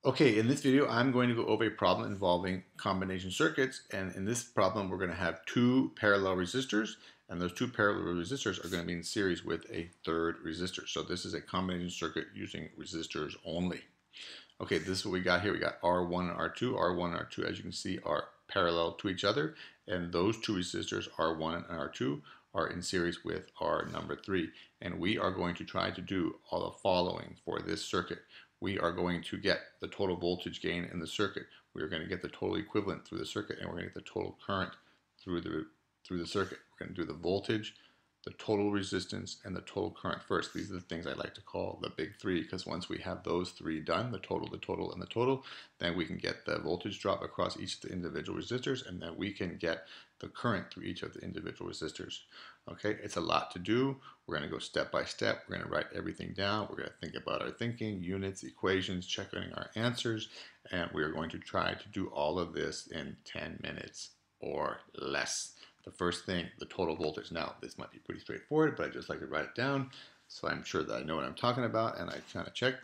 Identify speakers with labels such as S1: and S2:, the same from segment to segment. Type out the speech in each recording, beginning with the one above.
S1: Okay, in this video, I'm going to go over a problem involving combination circuits, and in this problem, we're going to have two parallel resistors, and those two parallel resistors are going to be in series with a third resistor. So this is a combination circuit using resistors only. Okay, this is what we got here. We got R1 and R2. R1 and R2, as you can see, are parallel to each other, and those two resistors, R1 and R2, are in series with R number 3. And we are going to try to do all the following for this circuit. We are going to get the total voltage gain in the circuit. We are going to get the total equivalent through the circuit, and we're going to get the total current through the circuit. We're going to do the voltage, the total resistance, and the total current first. These are the things I like to call the big three, because once we have those three done, the total, and the total, then we can get the voltage drop across each of the individual resistors, and then we can get the current through each of the individual resistors. Okay, it's a lot to do. We're going to go step by step. We're going to write everything down. We're going to think about our thinking, units, equations, checking our answers, and we are going to try to do all of this in 10 minutes or less. The first thing, the total voltage. Now, this might be pretty straightforward, but I just like to write it down so I'm sure that I know what I'm talking about, and I kind of check,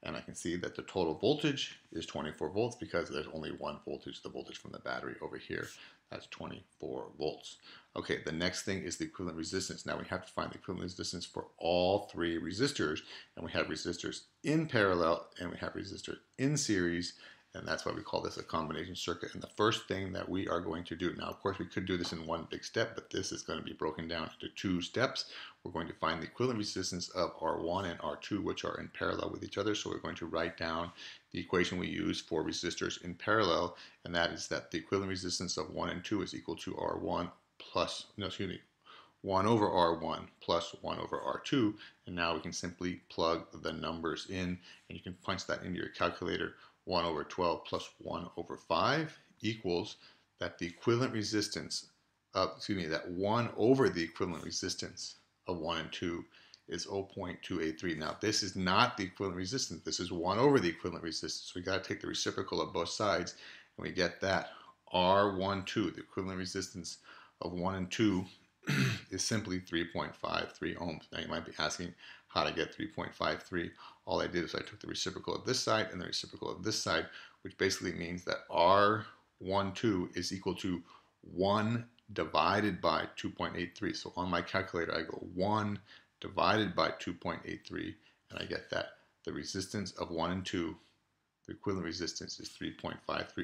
S1: and I can see that the total voltage is 24 volts because there's only one voltage, the voltage from the battery over here. That's 24 volts. Okay, the next thing is the equivalent resistance. Now we have to find the equivalent resistance for all three resistors, and we have resistors in parallel, and we have resistors in series, and that's why we call this a combination circuit. And the first thing that we are going to do, now of course we could do this in one big step, but this is going to be broken down into two steps. We're going to find the equivalent resistance of R1 and R2, which are in parallel with each other. So we're going to write down the equation we use for resistors in parallel, and that is that the equivalent resistance of 1 and 2 is equal to R1 plus, no, excuse me, 1 over R1 plus 1 over R2, and now we can simply plug the numbers in, and you can punch that into your calculator. 1 over 12 plus 1 over 5 equals that the equivalent resistance of, that 1 over the equivalent resistance of 1 and 2 is 0.283. Now, this is not the equivalent resistance. This is 1 over the equivalent resistance. So we got to take the reciprocal of both sides, and we get that R12, the equivalent resistance of 1 and 2, is simply 3.53 ohms. Now, you might be asking how to get 3.53. All I did is I took the reciprocal of this side and the reciprocal of this side, which basically means that R12 is equal to 1 divided by 2.83. So on my calculator, I go 1 divided by 2.83, and I get that the resistance of 1 and 2, the equivalent resistance is 3.53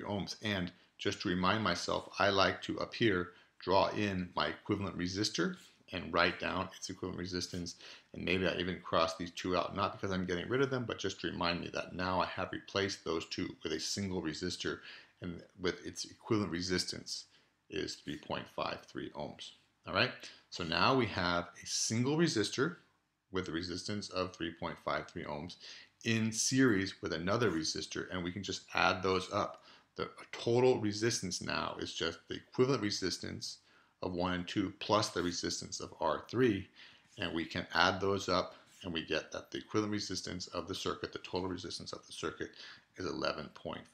S1: ohms. And just to remind myself, I like to up here draw in my equivalent resistor and write down its equivalent resistance, and maybe I even cross these two out, not because I'm getting rid of them, but just to remind me that now I have replaced those two with a single resistor, and with its equivalent resistance is 3.53 ohms. All right, so now we have a single resistor with a resistance of 3.53 ohms in series with another resistor, and we can just add those up. The total resistance now is just the equivalent resistance of 1 and 2 plus the resistance of R3, and we can add those up, and we get that the equivalent resistance of the circuit, the total resistance of the circuit, is 11.53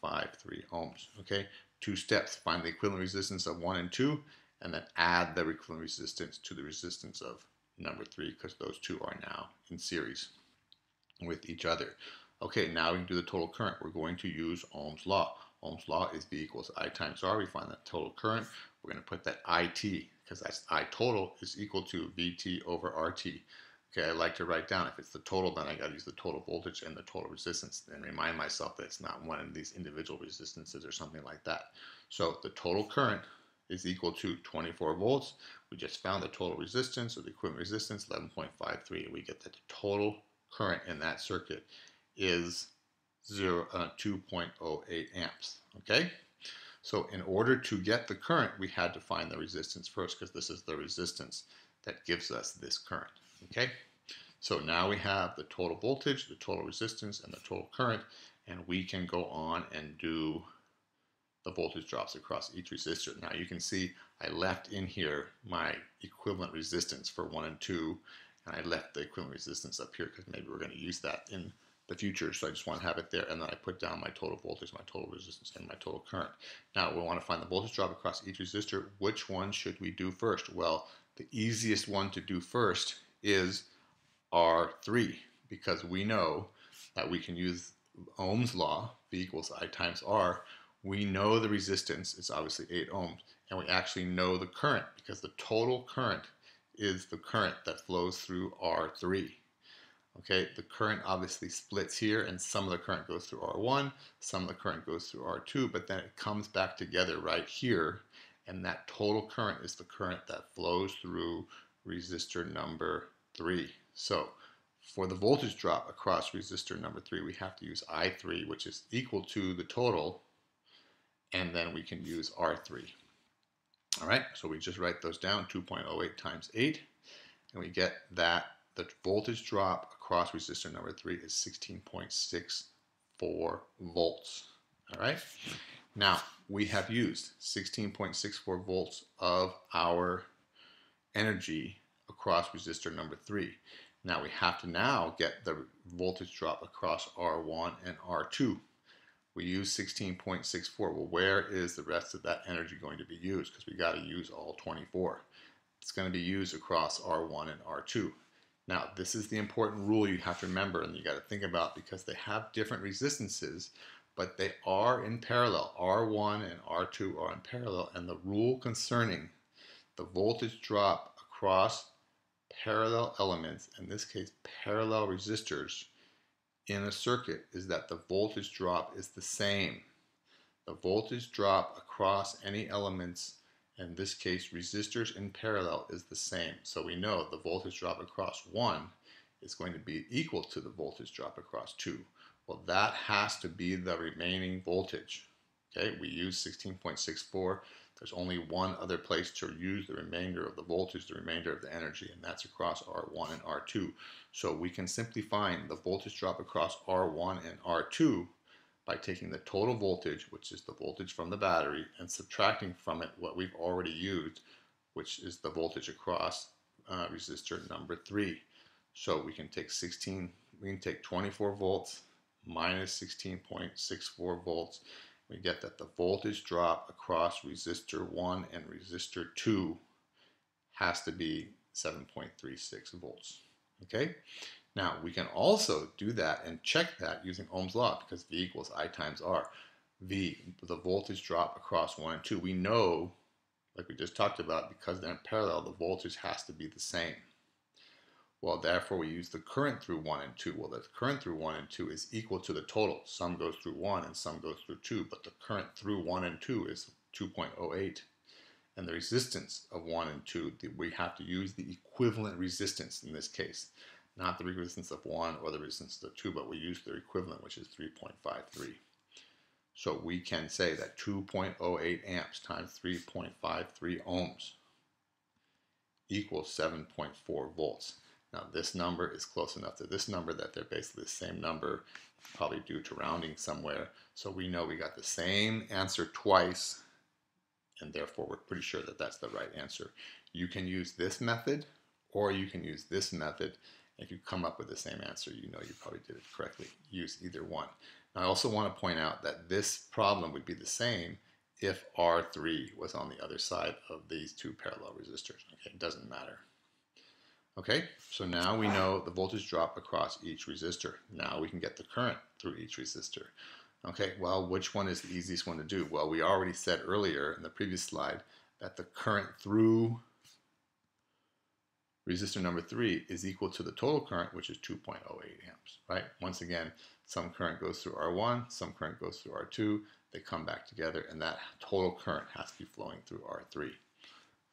S1: ohms. Okay, two steps: find the equivalent resistance of 1 and 2, and then add the equivalent resistance to the resistance of number 3, because those two are now in series with each other. Okay, now we can do the total current. We're going to use Ohm's law. Ohm's law is V equals I times R. We find that total current. We're going to put that IT, because that's I total, is equal to VT over RT. Okay, I like to write down, if it's the total, then I got to use the total voltage and the total resistance, and remind myself that it's not one of these individual resistances or something like that. So the total current is equal to 24 volts. We just found the total resistance, or the equivalent resistance, 11.53. We get that the total current in that circuit is 2.08 amps. Okay, so in order to get the current, we had to find the resistance first, because this is the resistance that gives us this current. Okay, so now we have the total voltage, the total resistance, and the total current, and we can go on and do the voltage drops across each resistor. Now you can see I left in here my equivalent resistance for 1 and 2, and I left the equivalent resistance up here because maybe we're going to use that in the future, so I just want to have it there, and then I put down my total voltage, my total resistance, and my total current. Now we want to find the voltage drop across each resistor. Which one should we do first? Well, the easiest one to do first is R3, because we know that we can use Ohm's law, V equals I times R, we know the resistance is obviously 8 ohms, and we actually know the current because the total current is the current that flows through R3. Okay, the current obviously splits here, and some of the current goes through R1, some of the current goes through R2, but then it comes back together right here, and that total current is the current that flows through resistor number 3. So for the voltage drop across resistor number 3, we have to use I3, which is equal to the total, and then we can use R3. All right, so we just write those down, 2.08 times 8, and we get that the voltage drop across resistor number 3 is 16.64 volts. All right, now we have used 16.64 volts of our energy across resistor number 3. Now we have to now get the voltage drop across R1 and R2. We use 16.64. Well, where is the rest of that energy going to be used? Because we got to use all 24. It's going to be used across R1 and R2. Now, this is the important rule you have to remember and you got to think about because they have different resistances, but they are in parallel. R1 and R2 are in parallel, and the rule concerning the voltage drop across parallel elements, in this case parallel resistors, in a circuit is that the voltage drop is the same. The voltage drop across any elements, in this case resistors in parallel, is the same. So we know the voltage drop across 1 is going to be equal to the voltage drop across 2. Well, that has to be the remaining voltage. Okay, we use 16.64. There's only one other place to use the remainder of the voltage, the remainder of the energy, and that's across R1 and R2. So we can simply find the voltage drop across R1 and R2 by taking the total voltage, which is the voltage from the battery, and subtracting from it what we've already used, which is the voltage across resistor number 3. So we can take 24 volts minus 16.64 volts. We get that the voltage drop across resistor 1 and resistor 2 has to be 7.36 volts. Okay? Now, we can also do that and check that using Ohm's law because V equals I times R. V, the voltage drop across 1 and 2, we know, like we just talked about, because they're in parallel, the voltage has to be the same. Well, therefore, we use the current through 1 and 2. Well, the current through 1 and 2 is equal to the total. Some goes through 1 and some goes through 2, but the current through 1 and 2 is 2.08. And the resistance of 1 and 2, we have to use the equivalent resistance in this case. Not the resistance of 1 or the resistance of 2, but we use their equivalent, which is 3.53. So we can say that 2.08 amps times 3.53 ohms equals 7.4 volts. Now this number is close enough to this number that they're basically the same number, probably due to rounding somewhere. So we know we got the same answer twice, and therefore we're pretty sure that that's the right answer. You can use this method or you can use this method. If you come up with the same answer, you know you probably did it correctly. Use either one. Now, I also want to point out that this problem would be the same if R3 was on the other side of these two parallel resistors. Okay, it doesn't matter. Okay, so now we know the voltage drop across each resistor. Now we can get the current through each resistor. Okay, well, which one is the easiest one to do? Well, we already said earlier in the previous slide that the current through resistor number 3 is equal to the total current, which is 2.08 amps, right? Once again, some current goes through R1, some current goes through R2, they come back together, and that total current has to be flowing through R3,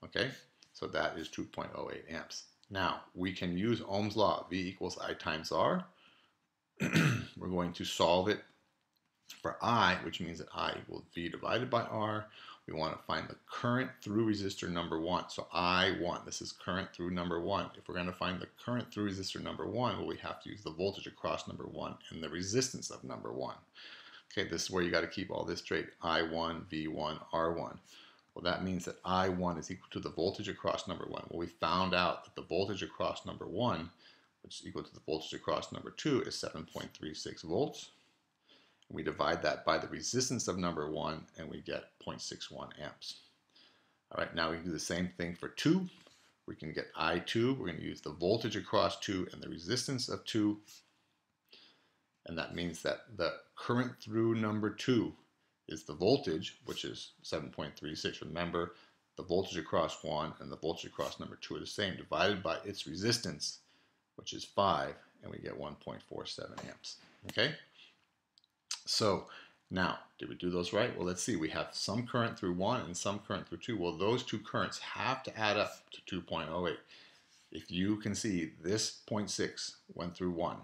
S1: okay? So that is 2.08 amps. Now, we can use Ohm's law, V equals I times R. We're going to solve it for I, which means that I will V divided by R. We want to find the current through resistor number 1. So I1, this is current through number 1. If we're going to find the current through resistor number 1, well, we have to use the voltage across number 1 and the resistance of number 1. Okay, this is where you got to keep all this straight. I1, V1, R1. Well, that means that I1 is equal to the voltage across number 1. Well, we found out that the voltage across number 1, which is equal to the voltage across number 2, is 7.36 volts. We divide that by the resistance of number 1, and we get 0.61 amps. All right, now we can do the same thing for 2. We can get I2. We're going to use the voltage across 2 and the resistance of 2. And that means that the current through number 2 is the voltage, which is 7.36. Remember, the voltage across 1 and the voltage across number 2 are the same, divided by its resistance, which is 5, and we get 1.47 amps. Okay? So now, did we do those right? Well, let's see. We have some current through 1 and some current through 2. Well, those two currents have to add up to 2.08. If you can see, this 0.6 went through 1.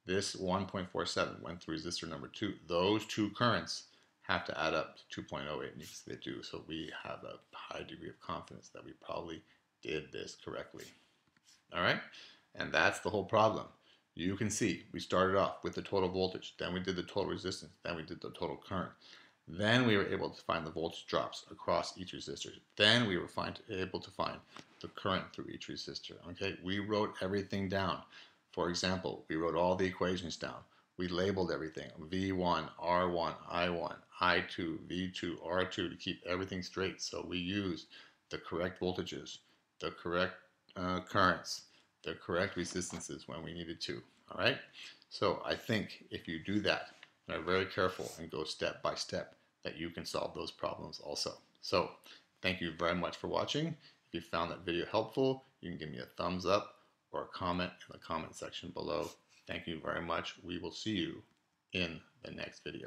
S1: This 1.47 went through resistor number 2. Those two currents have to add up to 2.08, and you can see they do. So we have a high degree of confidence that we probably did this correctly. All right? And that's the whole problem. You can see we started off with the total voltage, then we did the total resistance, then we did the total current. Then we were able to find the voltage drops across each resistor. Then we were able to find the current through each resistor. Okay, we wrote everything down. For example, we wrote all the equations down. We labeled everything, V1, R1, I1, I2, V2, R2 to keep everything straight. So we used the correct voltages, the correct currents, the correct resistances when we needed to. All right? So I think if you do that and are very careful and go step by step, that you can solve those problems also. So thank you very much for watching. If you found that video helpful, you can give me a thumbs up or a comment in the comment section below. Thank you very much. We will see you in the next video.